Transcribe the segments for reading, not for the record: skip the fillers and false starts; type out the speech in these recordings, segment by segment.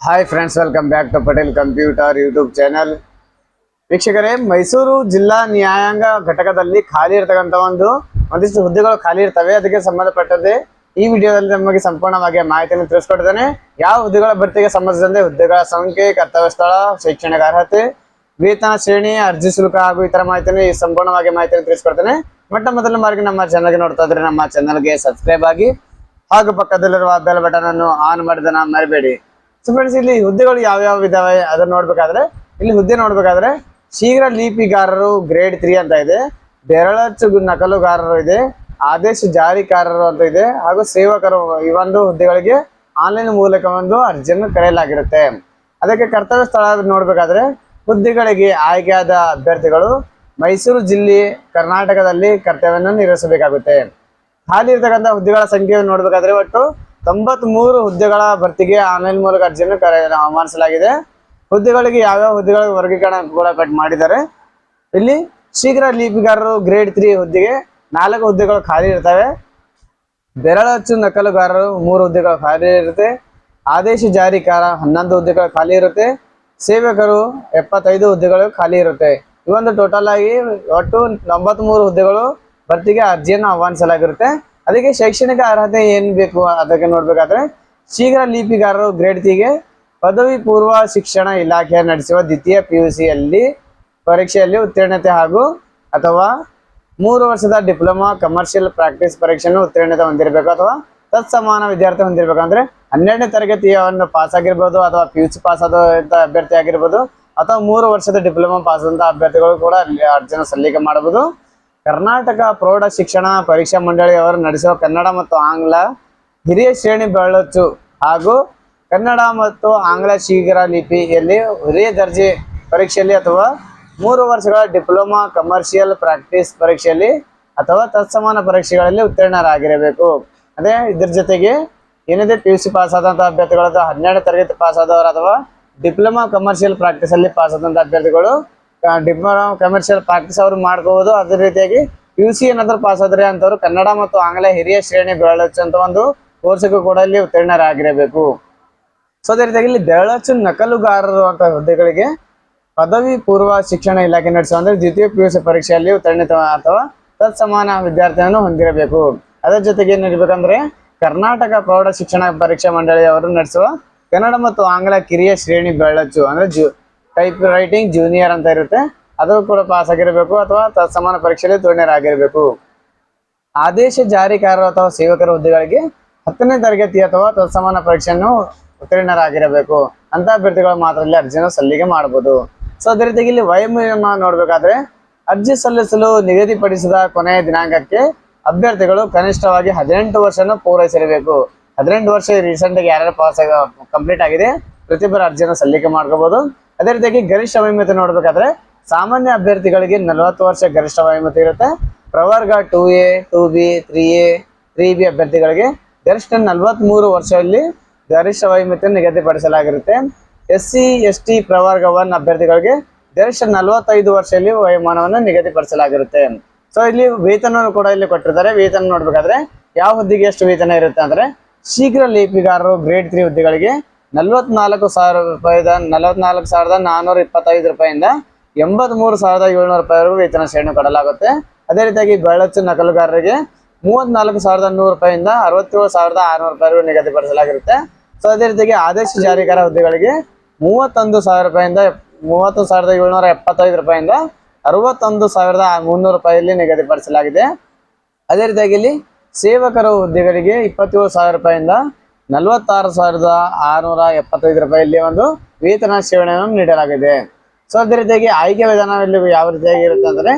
Hi friends, welcome back to Patel computer YouTube channel. ವೀಕ್ಷಕರೇ, ಮೈಸೂರು ಜಿಲ್ಲಾ ನ್ಯಾಯಾಂಗ ಘಟಕದಲ್ಲಿ ಖಾಲಿ ಇರತಕ್ಕಂಥ ಒಂದಿಷ್ಟು ಹುದ್ದೆಗಳು ಖಾಲಿ ಇರ್ತವೆ. ಅದಕ್ಕೆ ಸಂಬಂಧಪಟ್ಟಂತೆ ಈ ವಿಡಿಯೋದಲ್ಲಿ ನಮಗೆ ಸಂಪೂರ್ಣವಾಗಿ ಮಾಹಿತಿಯನ್ನು ತಿಳಿಸ್ಕೊಡ್ತೇನೆ. ಯಾವ ಹುದ್ದೆಗಳ ಭರ್ತಿಗೆ ಸಂಬಂಧಿಸಿದಂತೆ ಹುದ್ದೆಗಳ ಸಂಖ್ಯೆ, ಕರ್ತವ್ಯ ಸ್ಥಳ, ಶೈಕ್ಷಣಿಕ ಅರ್ಹತೆ, ವೇತನ ಶ್ರೇಣಿ, ಅರ್ಜಿ ಶುಲ್ಕ ಹಾಗೂ ಇತರ ಮಾಹಿತಿಯನ್ನು ಸಂಪೂರ್ಣವಾಗಿ ಮಾಹಿತಿಯನ್ನು ತಿಳಿಸ್ಕೊಡ್ತೇನೆ. ಮೊದಲ ಮಾರ್ಗ ನಮ್ಮ ಚಾನಲ್ಗೆ ನೋಡ್ತಾ ಇದ್ರೆ ನಮ್ಮ ಚಾನಲ್ಗೆ ಸಬ್ಸ್ಕ್ರೈಬ್ ಆಗಿ ಹಾಗೂ ಪಕ್ಕದಲ್ಲಿರುವ ಬೆಲ್ ಬಟನ್ ಅನ್ನು ಆನ್ ಮಾಡಿದನ್ನ ಮರಿಬೇಡಿ. ಸೊ ಫ್ರೆಂಡ್ಸ್, ಇಲ್ಲಿ ಹುದ್ದೆಗಳು ಯಾವ್ಯಾವ ಇದಾವೆ ಅದನ್ನ ನೋಡ್ಬೇಕಾದ್ರೆ, ಇಲ್ಲಿ ಹುದ್ದೆ ನೋಡ್ಬೇಕಾದ್ರೆ ಶೀಘ್ರ ಲಿಪಿಗಾರರು ಗ್ರೇಡ್ 3 ಅಂತ ಇದೆ, ಬೆರಳಚ್ಚು ನಕಲುಗಾರರು ಇದೆ, ಆದೇಶ ಜಾರಿಕಾರರು ಅಂತ ಇದೆ, ಹಾಗೂ ಸೇವಕರು. ಈ ಒಂದು ಹುದ್ದೆಗಳಿಗೆ ಆನ್ಲೈನ್ ಮೂಲಕ ಅರ್ಜಿಯನ್ನು ಕರೆಯಲಾಗಿರುತ್ತೆ. ಅದಕ್ಕೆ ಕರ್ತವ್ಯ ಸ್ಥಳ ನೋಡ್ಬೇಕಾದ್ರೆ ಹುದ್ದೆಗಳಿಗೆ ಆಯ್ಕೆಯಾದ ಅಭ್ಯರ್ಥಿಗಳು ಮೈಸೂರು ಜಿಲ್ಲೆ ಕರ್ನಾಟಕದಲ್ಲಿ ಕರ್ತವ್ಯವನ್ನು ನಿರ್ವಹಿಸಬೇಕಾಗುತ್ತೆ. ಖಾಲಿ ಇರ್ತಕ್ಕಂಥ ಹುದ್ದೆಗಳ ಸಂಖ್ಯೆಯನ್ನು ನೋಡ್ಬೇಕಾದ್ರೆ ಒಟ್ಟು 93 ಹುದ್ದೆಗಳ ಭರ್ತಿಗೆ ಆನ್ಲೈನ್ ಮೂಲಕ ಅರ್ಜಿಯನ್ನು ಆಹ್ವಾನಿಸಲಾಗಿದೆ. ಹುದ್ದೆಗಳಿಗೆ ಯಾವ್ಯಾವ ಹುದ್ದೆಗಳ ವರ್ಗೀಕರಣ ಕೂಡ ಮಾಡಿದ್ದಾರೆ. ಇಲ್ಲಿ ಶೀಘ್ರ ಲಿಪಿಗಾರರು ಗ್ರೇಡ್ 3 ಹುದ್ದೆಗೆ 4 ಹುದ್ದೆಗಳು ಖಾಲಿ ಇರ್ತವೆ. ಬೆರಳಚ್ಚು ನಕಲುಗಾರರು 3 ಹುದ್ದೆಗಳು ಖಾಲಿ ಇರುತ್ತೆ. ಆದೇಶ ಜಾರಿಕಾರ 11 ಹುದ್ದೆಗಳು ಖಾಲಿ ಇರುತ್ತೆ. ಸೇವಕರು 75 ಹುದ್ದೆಗಳು ಖಾಲಿ ಇರುತ್ತೆ. ಇವೊಂದು ಟೋಟಲ್ ಆಗಿ ಒಟ್ಟು 93 ಹುದ್ದೆಗಳು ಭರ್ತಿಗೆ ಅರ್ಜಿಯನ್ನು ಆಹ್ವಾನಿಸಲಾಗಿರುತ್ತೆ. ಅದಕ್ಕೆ ಶೈಕ್ಷಣಿಕ ಅರ್ಹತೆ ಏನ್ ಬೇಕು ಅದಕ್ಕೆ ನೋಡ್ಬೇಕಾದ್ರೆ ಶೀಘ್ರ ಲಿಪಿಗಾರರು ಗ್ರೇಡ್ 3ಗೆ ಪದವಿ ಪೂರ್ವ ಶಿಕ್ಷಣ ಇಲಾಖೆ ನಡೆಸುವ ದ್ವಿತೀಯ PUC ಪರೀಕ್ಷೆಯಲ್ಲಿ ಉತ್ತೀರ್ಣತೆ ಹಾಗೂ ಅಥವಾ 3 ವರ್ಷದ ಡಿಪ್ಲೊಮಾ ಕಮರ್ಷಿಯಲ್ ಪ್ರಾಕ್ಟೀಸ್ ಪರೀಕ್ಷೆಯನ್ನು ಉತ್ತೀರ್ಣತೆ ಹೊಂದಿರಬೇಕು ಅಥವಾ ತತ್ಸಮಾನ ವಿದ್ಯಾರ್ಥಿ ಹೊಂದಿರಬೇಕು. ಅಂದ್ರೆ 12ನೇ ತರಗತಿಯನ್ನು ಪಾಸ್ ಆಗಿರ್ಬೋದು ಅಥವಾ PUC ಪಾಸ್ ಆದಂತ ಅಭ್ಯರ್ಥಿ ಆಗಿರ್ಬೋದು ಅಥವಾ 3 ವರ್ಷದ ಡಿಪ್ಲೊಮಾ ಪಾಸ್ ಆದಂತ ಅಭ್ಯರ್ಥಿಗಳು ಕೂಡ ಅರ್ಜಿಯನ್ನು ಸಲ್ಲಿಕೆ ಮಾಡಬಹುದು. ಕರ್ನಾಟಕ ಪ್ರೌಢ ಶಿಕ್ಷಣ ಪರೀಕ್ಷಾ ಮಂಡಳಿಯವರು ನಡೆಸುವ ಕನ್ನಡ ಮತ್ತು ಆಂಗ್ಲ ಹಿರಿಯ ಶ್ರೇಣಿ ಬೆರಳಚ್ಚು ಹಾಗೂ ಕನ್ನಡ ಮತ್ತು ಆಂಗ್ಲ ಶೀಘ್ರ ಲಿಪಿಯಲ್ಲಿ ಹಿರಿಯ ದರ್ಜೆ ಪರೀಕ್ಷೆಯಲ್ಲಿ ಅಥವಾ 3 ವರ್ಷಗಳ ಡಿಪ್ಲೊಮಾ ಕಮರ್ಷಿಯಲ್ ಪ್ರಾಕ್ಟೀಸ್ ಪರೀಕ್ಷೆಯಲ್ಲಿ ಅಥವಾ ತತ್ಸಮಾನ ಪರೀಕ್ಷೆಗಳಲ್ಲಿ ಉತ್ತೀರ್ಣರಾಗಿರಬೇಕು. ಅದೇ ಇದ್ರ ಜೊತೆಗೆ ಏನಿದೆ PUC ಪಾಸ್ ಆದಂಥ ಅಭ್ಯರ್ಥಿಗಳು ಅಥವಾ 12ನೇ ತರಗತಿ ಪಾಸ್ ಆದವರು ಅಥವಾ ಡಿಪ್ಲೊಮಾ ಕಮರ್ಷಿಯಲ್ ಪ್ರಾಕ್ಟೀಸ್ ಅಲ್ಲಿ ಪಾಸ್ ಆದಂಥ ಅಭ್ಯರ್ಥಿಗಳು ಡಿಪ್ಲೊಮಾ ಕಮರ್ಷಿಯಲ್ ಪ್ರಾಕ್ಟೀಸ್ ಅವರು ಮಾಡ್ಕೋಬಹುದು. ಅದೇ ರೀತಿಯಾಗಿ PUC ಏನಾದ್ರು ಪಾಸ್ ಆದ್ರೆ ಅಂತವ್ರು ಕನ್ನಡ ಮತ್ತು ಆಂಗ್ಲ ಹಿರಿಯ ಶ್ರೇಣಿ ಬೆರಳಚ್ಚು ಅಂತ ಒಂದು ಕೋರ್ಸ್ಗೂ ಕೂಡ ಇಲ್ಲಿ ಉತ್ತೀರ್ಣರಾಗಿರಬೇಕು. ಸೊ ಅದೇ ರೀತಿಯಾಗಿ ಇಲ್ಲಿ ಬೆರಳಚ್ಚು ನಕಲುಗಾರರು ಅಂತ ಹುದ್ದೆಗಳಿಗೆ ಪದವಿ ಪೂರ್ವ ಶಿಕ್ಷಣ ಇಲಾಖೆ ನಡೆಸುವ ಅಂದ್ರೆ ದ್ವಿತೀಯ PUC ಪರೀಕ್ಷೆಯಲ್ಲಿ ಉತ್ತೀರ್ಣತೆ ಅಥವಾ ತತ್ಸಮಾನ ವಿದ್ಯಾರ್ಥಿಯನ್ನು ಹೊಂದಿರಬೇಕು. ಅದರ ಜೊತೆಗೆ ಏನಿರ್ಬೇಕಂದ್ರೆ ಕರ್ನಾಟಕ ಪ್ರೌಢ ಶಿಕ್ಷಣ ಪರೀಕ್ಷಾ ಮಂಡಳಿಯವರು ನಡೆಸುವ ಕನ್ನಡ ಮತ್ತು ಆಂಗ್ಲ ಕಿರಿಯ ಶ್ರೇಣಿ ಬೆರಳಚ್ಚು ಅಂದ್ರೆ ಟೈಪ್ ರೈಟಿಂಗ್ ಜೂನಿಯರ್ ಅಂತ ಇರುತ್ತೆ, ಅದು ಕೂಡ ಪಾಸ್ ಆಗಿರಬೇಕು ಅಥವಾ ತತ್ಸಮಾನ ಪರೀಕ್ಷೆಯಲ್ಲಿ ಉತ್ತೀರ್ಣರಾಗಿರಬೇಕು. ಆದೇಶ ಜಾರಿಕಾರರು ಅಥವಾ ಸೇವಕರ ಹುದ್ದೆಗಳಿಗೆ 10ನೇ ತರಗತಿ ಅಥವಾ ತತ್ಸಮಾನ ಪರೀಕ್ಷೆಯನ್ನು ಉತ್ತೀರ್ಣರಾಗಿರಬೇಕು ಅಂತ ಅಭ್ಯರ್ಥಿಗಳು ಮಾತ್ರ ಇಲ್ಲಿ ಅರ್ಜಿಯನ್ನು ಸಲ್ಲಿಕೆ ಮಾಡಬಹುದು. ಸೊ ಅದೇ ರೀತಿಯಾಗಿ ಇಲ್ಲಿ ವಯೋಮಿತಿಯನ್ನು ನೋಡ್ಬೇಕಾದ್ರೆ ಅರ್ಜಿ ಸಲ್ಲಿಸಲು ನಿಗದಿಪಡಿಸಿದ ಕೊನೆಯ ದಿನಾಂಕಕ್ಕೆ ಅಭ್ಯರ್ಥಿಗಳು ಕನಿಷ್ಠವಾಗಿ 18 ವರ್ಷವನ್ನು ಪೂರೈಸಿರಬೇಕು. 18 ವರ್ಷ ರೀಸೆಂಟ್ ಆಗಿ ಯಾರ್ಯಾರು ಪಾಸ್ ಕಂಪ್ಲೀಟ್ ಆಗಿದೆ ಪ್ರತಿಯೊಬ್ಬರು ಅರ್ಜಿಯನ್ನು ಸಲ್ಲಿಕೆ ಮಾಡ್ಕೋಬಹುದು. ಅದೇ ರೀತಿಯಾಗಿ ಗರಿಷ್ಠ ವಯೋಮಿತಿ ನೋಡ್ಬೇಕಾದ್ರೆ ಸಾಮಾನ್ಯ ಅಭ್ಯರ್ಥಿಗಳಿಗೆ 40 ವರ್ಷ ಗರಿಷ್ಠ ವಯೋಮಿತಿ ಇರುತ್ತೆ. ಪ್ರವರ್ಗ 2A 2B 3A 3B ಅಭ್ಯರ್ಥಿಗಳಿಗೆ ಗರಿಷ್ಠ 43 ವರ್ಷದಲ್ಲಿ ಗರಿಷ್ಠ ವಯೋಮಿತಿಯನ್ನು ನಿಗದಿಪಡಿಸಲಾಗಿರುತ್ತೆ. SC ST ಪ್ರವರ್ಗ 1 ಅಭ್ಯರ್ಥಿಗಳಿಗೆ ಗರಿಷ್ಠ 45 ವರ್ಷದಲ್ಲಿ ವಯೋಮಾನವನ್ನು ನಿಗದಿಪಡಿಸಲಾಗಿರುತ್ತೆ. ಸೊ ಇಲ್ಲಿ ವೇತನ ಕೂಡ ಇಲ್ಲಿ ಕೊಟ್ಟಿರ್ತಾರೆ. ವೇತನ ನೋಡ್ಬೇಕಾದ್ರೆ ಯಾವ ಹುದ್ದೆಗೆ ಎಷ್ಟು ವೇತನ ಇರುತ್ತೆ ಅಂದ್ರೆ ಶೀಘ್ರ ಲಿಪಿಗಾರರು ಗ್ರೇಡ್ 3 ಹುದ್ದೆಗಳಿಗೆ 44,000 ರೂಪಾಯಿದ 44,425 ರೂಪಾಯಿಂದ 83,700 ರೂಪಾಯಿವರೆಗೂ ವೇತನ ಶ್ರೇಣಿ ಕೊಡಲಾಗುತ್ತೆ. ಅದೇ ರೀತಿಯಾಗಿ ಬೆರಳಚ್ಚು ನಕಲುಗಾರರಿಗೆ 34,100 ರೂಪಾಯಿಂದ 67,600 ರೂಪಾಯಿವರೆಗೂ ನಿಗದಿಪಡಿಸಲಾಗಿರುತ್ತೆ. ಸೊ ಅದೇ ರೀತಿಯಾಗಿ ಆದೇಶ ಜಾರಿಕಾರ ಹುದ್ದೆಗಳಿಗೆ 31,000 ರೂಪಾಯಿಂದ 30,775 ರೂಪಾಯಿಂದ 61,300 ರೂಪಾಯಿಯಲ್ಲಿ ನಿಗದಿಪಡಿಸಲಾಗಿದೆ. ಅದೇ ರೀತಿಯಾಗಿ ಇಲ್ಲಿ ಸೇವಕರ ಹುದ್ದೆಗಳಿಗೆ 27,000 ರೂಪಾಯಿಂದ 46,675 ರೂಪಾಯಿಯಲ್ಲಿ ಒಂದು ವೇತನ ಶ್ರೇಣಿಯನ್ನು ನೀಡಲಾಗಿದೆ. ಸೊ ಅದೇ ರೀತಿಯಾಗಿ ಆಯ್ಕೆ ವಿಧಾನದಲ್ಲಿ ಯಾವ ರೀತಿಯಾಗಿ ಇರುತ್ತೆ ಅಂದ್ರೆ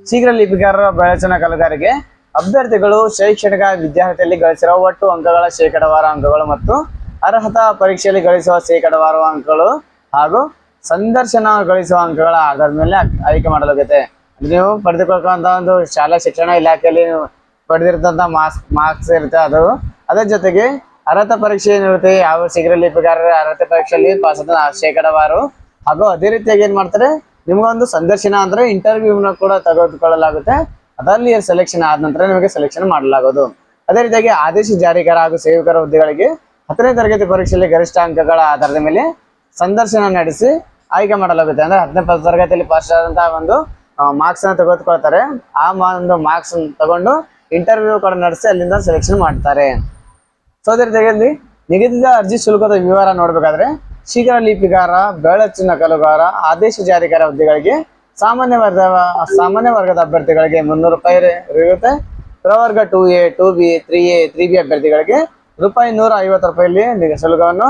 ಶೀಘ್ರ ಲಿಪಿಗಾರರ ಬೆರಳಚ್ಚು ನಕಲುಗಾರರಿಗೆ ಅಭ್ಯರ್ಥಿಗಳು ಶೈಕ್ಷಣಿಕ ವಿದ್ಯಾರ್ಥಿಯಲ್ಲಿ ಗಳಿಸಿರುವ ಒಟ್ಟು ಅಂಕಗಳ ಶೇಕಡಾವಾರು ಅಂಕಗಳು ಮತ್ತು ಅರ್ಹತಾ ಪರೀಕ್ಷೆಯಲ್ಲಿ ಗಳಿಸುವ ಶೇಕಡಾವಾರು ಅಂಕಗಳು ಹಾಗೂ ಸಂದರ್ಶನ ಗಳಿಸುವ ಅಂಕಗಳ ಆಧಾರದ ಮೇಲೆ ಆಯ್ಕೆ ಮಾಡಲಾಗುತ್ತೆ. ನೀವು ಪಡೆದುಕೊಳ್ಳುವಂತಹ ಒಂದು ಶಾಲಾ ಶಿಕ್ಷಣ ಇಲಾಖೆಯಲ್ಲಿ ಪಡೆದಿರ್ತಂತ ಮಾರ್ಕ್ಸ್ ಇರುತ್ತೆ ಅದು. ಅದರ ಜೊತೆಗೆ ಅರ್ಹತಾ ಪರೀಕ್ಷೆ ಏನಿರುತ್ತೆ, ಯಾವ ಶೀಘ್ರ ಲಿಪಿಗಾರರ ಅರ್ಹತೆ ಪರೀಕ್ಷೆಯಲ್ಲಿ ಪಾಸ್ ಆದ ಶೇಕಡಾವಾರು ಹಾಗೂ ಅದೇ ರೀತಿಯಾಗಿ ಏನ್ ಮಾಡ್ತಾರೆ ನಿಮ್ಗೊಂದು ಸಂದರ್ಶನ ಅಂದ್ರೆ ಇಂಟರ್ವ್ಯೂನ ಕೂಡ ತೆಗೆದುಕೊಳ್ಳಲಾಗುತ್ತೆ. ಅದರಲ್ಲಿ ಸೆಲೆಕ್ಷನ್ ಆದ ನಂತರ ನಿಮಗೆ ಸೆಲೆಕ್ಷನ್ ಮಾಡಲಾಗೋದು. ಅದೇ ರೀತಿಯಾಗಿ ಆದೇಶ ಜಾರಿಗಾರ ಹಾಗೂ ಸೇವಕರ ಹುದ್ದೆಗಳಿಗೆ 10ನೇ ತರಗತಿ ಪರೀಕ್ಷೆಯಲ್ಲಿ ಗರಿಷ್ಠ ಅಂಕಗಳ ಆಧಾರದ ಮೇಲೆ ಸಂದರ್ಶನ ನಡೆಸಿ ಆಯ್ಕೆ ಮಾಡಲಾಗುತ್ತೆ. ಅಂದ್ರೆ 10ನೇ ತರಗತಿಯಲ್ಲಿ ಪಾಸ್ ಆದಂತಹ ಒಂದು ಮಾರ್ಕ್ಸ್ ಅನ್ನು ತೆಗೆದುಕೊಳ್ತಾರೆ. ಆ ಒಂದು ಮಾರ್ಕ್ಸ್ ತಗೊಂಡು ಇಂಟರ್ವ್ಯೂ ಕೂಡ ನಡೆಸಿ ಅಲ್ಲಿಂದ ಸೆಲೆಕ್ಷನ್ ಮಾಡ್ತಾರೆ. ಸೊ ಅದೇ ರೀತಿಯಾಗಿ ನಿಗದಿತ ಅರ್ಜಿ ಶುಲ್ಕದ ವಿವರ ನೋಡ್ಬೇಕಾದ್ರೆ ಶೀಘ್ರ ಲಿಪಿಗಾರ, ಬೆರಳಚ್ಚು ನಕಲುಗಾರ, ಆದೇಶ ಜಾರಿಗಾರ ಹುದ್ದೆಗಳಿಗೆ ಸಾಮಾನ್ಯ ವರ್ಗದ ಅಭ್ಯರ್ಥಿಗಳಿಗೆ 300 ರೂಪಾಯಿ ಇರುತ್ತೆ. ಪ್ರವರ್ಗ 2A, 2B, 3A, 3B ಅಭ್ಯರ್ಥಿಗಳಿಗೆ ₹150 ಶುಲ್ಕವನ್ನು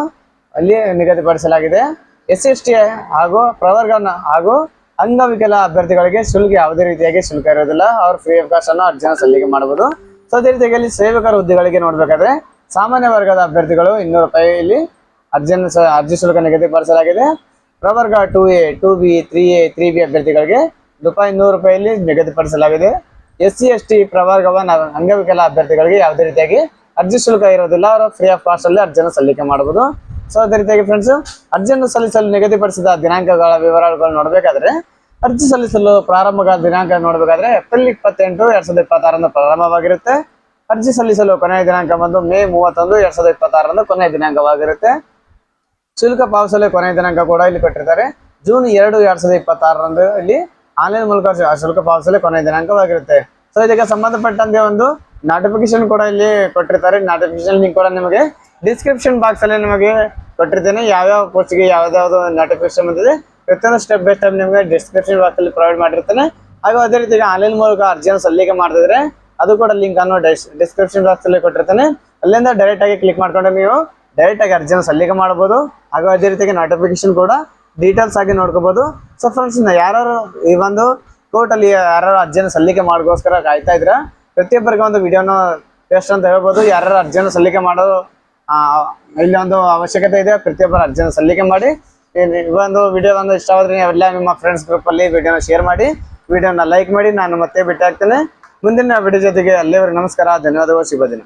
ಅಲ್ಲಿ ನಿಗದಿಪಡಿಸಲಾಗಿದೆ. SC/ST ಹಾಗೂ ಪ್ರವರ್ಗ ಹಾಗೂ ಅಂಗವಿಕಲ ಅಭ್ಯರ್ಥಿಗಳಿಗೆ ಶುಲ್ಕ ಯಾವುದೇ ರೀತಿಯಾಗಿ ಶುಲ್ಕ ಇರೋದಿಲ್ಲ. ಅವರು ಫ್ರೀ ಆಫ್ ಕಾಸ್ಟ್ ಅನ್ನು ಅರ್ಜಿಯನ್ನು ಸಲ್ಲಿಕೆ ಮಾಡಬಹುದು. ಸೊ ಅದೇ ರೀತಿಯಾಗಿ ಸೇವಕರ ಹುದ್ದೆಗಳಿಗೆ ನೋಡ್ಬೇಕಾದ್ರೆ ಸಾಮಾನ್ಯ ವರ್ಗದ ಅಭ್ಯರ್ಥಿಗಳು ₹200 ಇಲ್ಲಿ ಅರ್ಜಿ ಶುಲ್ಕ ನಿಗದಿಪಡಿಸಲಾಗಿದೆ. ಪ್ರವರ್ಗ 2A, 2B, 3A, 3B ಅಭ್ಯರ್ಥಿಗಳಿಗೆ ₹100 ಇಲ್ಲಿ ನಿಗದಿಪಡಿಸಲಾಗಿದೆ. SC/ST ಪ್ರವರ್ಗವ ಅಂಗವಿಕಲ ಅಭ್ಯರ್ಥಿಗಳಿಗೆ ಯಾವುದೇ ರೀತಿಯಾಗಿ ಅರ್ಜಿ ಶುಲ್ಕ ಇರೋದಿಲ್ಲ. ಅವರು ಫ್ರೀ ಆಫ್ ಕಾಸ್ಟ್ ಅಲ್ಲಿ ಅರ್ಜಿಯನ್ನು ಸಲ್ಲಿಕೆ ಮಾಡಬಹುದು. ಸೊ ಅದೇ ರೀತಿಯಾಗಿ ಫ್ರೆಂಡ್ಸ್, ಅರ್ಜಿಯನ್ನು ಸಲ್ಲಿಸಲು ನಿಗದಿಪಡಿಸಿದ ದಿನಾಂಕಗಳ ವಿವರಗಳು ನೋಡಬೇಕಾದ್ರೆ ಅರ್ಜಿ ಸಲ್ಲಿಸಲು ಪ್ರಾರಂಭ ದಿನಾಂಕ ನೋಡಬೇಕಾದ್ರೆ ಏಪ್ರಿಲ್ 28, 2026 ಪ್ರಾರಂಭವಾಗಿರುತ್ತೆ. ಅರ್ಜಿ ಸಲ್ಲಿಸಲು ಕೊನೆಯ ದಿನಾಂಕ ಬಂದು ಮೇ 31, 2026 ಕೊನೆಯ ದಿನಾಂಕವಾಗಿರುತ್ತೆ. ಶುಲ್ಕ ಪಾವತಿಸಲು ಕೊನೆಯ ದಿನಾಂಕ ಕೂಡ ಇಲ್ಲಿ ಕೊಟ್ಟಿರ್ತಾರೆ. ಜೂನ್ 2, 2026 ಇಲ್ಲಿ ಆನ್ಲೈನ್ ಮೂಲಕ ಶುಲ್ಕ ಪಾವತಿಸಲು ಕೊನೆಯ ದಿನಾಂಕವಾಗಿರುತ್ತೆ. ಸೊ ಇದಕ್ಕೆ ಸಂಬಂಧಪಟ್ಟಂತೆ ಒಂದು ನೋಟಿಫಿಕೇಶನ್ ಕೂಡ ಇಲ್ಲಿ ಕೊಟ್ಟಿರ್ತಾರೆ. ನೋಟಿಫಿಕೇಶನ್ ಲಿಂಕ್ ಕೂಡ ನಿಮಗೆ ಡಿಸ್ಕ್ರಿಪ್ಷನ್ ಬಾಕ್ಸ್ ಅಲ್ಲಿ ನಿಮಗೆ ಕೊಟ್ಟಿರ್ತೇನೆ. ಯಾವ್ಯಾವ ಪೋಸ್ಟ್ಗೆ ಯಾವ್ದಾವ್ದು ನೋಟಿಫಿಕೇಶನ್ ಬಂದಿದೆ ಪ್ರತಿಯೊಂದು ಸ್ಟೆಪ್ ಬೈ ಸ್ಟೆಪ್ ನಿಮಗೆ ಡಿಸ್ಕ್ರಿಪ್ಷನ್ ಬಾಕ್ಸ್ ಅಲ್ಲಿ ಪ್ರೊವೈಡ್ ಮಾಡಿರ್ತೇನೆ. ಹಾಗೂ ಅದೇ ರೀತಿ ಆನ್ಲೈನ್ ಮೂಲಕ ಅರ್ಜಿಯನ್ನು ಸಲ್ಲಿಕೆ ಮಾಡಿದ್ರೆ ಅದು ಕೂಡ ಲಿಂಕ್ ಅನ್ನು ಡಿಸ್ಕ್ರಿಪ್ಷನ್ ಬಾಕ್ಸ್ ಅಲ್ಲಿ ಕೊಟ್ಟಿರ್ತೇನೆ. ಅಲ್ಲಿಂದ ಡೈರೆಕ್ಟ್ ಆಗಿ ಕ್ಲಿಕ್ ಮಾಡ್ಕೊಂಡು ನೀವು ಡೈರೆಕ್ಟ್ ಆಗಿ ಅರ್ಜಿಯನ್ನು ಸಲ್ಲಿಕೆ ಮಾಡಬಹುದು. ಹಾಗೂ ಅದೇ ರೀತಿಯಾಗಿ ನೋಟಿಫಿಕೇಶನ್ ಕೂಡ ಡೀಟೇಲ್ಸ್ ಆಗಿ ನೋಡ್ಕೋಬಹುದು. ಸೊ ಫ್ರೆಂಡ್ಸ್, ಯಾರು ಈ ಒಂದು ಕೋರ್ಟ್ ಅಲ್ಲಿ ಯಾರು ಅರ್ಜಿಯನ್ನು ಸಲ್ಲಿಕೆ ಮಾಡೋಸ್ಕರ ಕಾಯ್ತಾ ಇದ್ರ ಪ್ರತಿಯೊಬ್ಬರಿಗೆ ಒಂದು ವಿಡಿಯೋನ ಟೆಸ್ಟ್ ಅಂತ ಹೇಳ್ಬೋದು. ಯಾರು ಅರ್ಜಿಯನ್ನು ಸಲ್ಲಿಕೆ ಮಾಡೋ ಇಲ್ಲಿ ಒಂದು ಅವಶ್ಯಕತೆ ಇದೆ. ಪ್ರತಿಯೊಬ್ಬರು ಅರ್ಜಿಯನ್ನು ಸಲ್ಲಿಕೆ ಮಾಡಿ. ಈ ಒಂದು ವಿಡಿಯೋ ಒಂದು ಇಷ್ಟವಾದ್ರೆ ಎಲ್ಲ ನಿಮ್ಮ ಫ್ರೆಂಡ್ಸ್ ಗ್ರೂಪ್ ಅಲ್ಲಿ ವಿಡಿಯೋನ ಶೇರ್ ಮಾಡಿ, ವಿಡಿಯೋನ ಲೈಕ್ ಮಾಡಿ. ನಾನು ಮತ್ತೆ ಭೇಟಿ ಆಗ್ತೇನೆ ಮುಂದಿನ ವಿಡಿಯೋ ಜೊತೆಗೆ. ಅಲ್ಲಿವರೆಗೆ ನಮಸ್ಕಾರ, ಧನ್ಯವಾದಗಳು, ಶುಭ ದಿನ.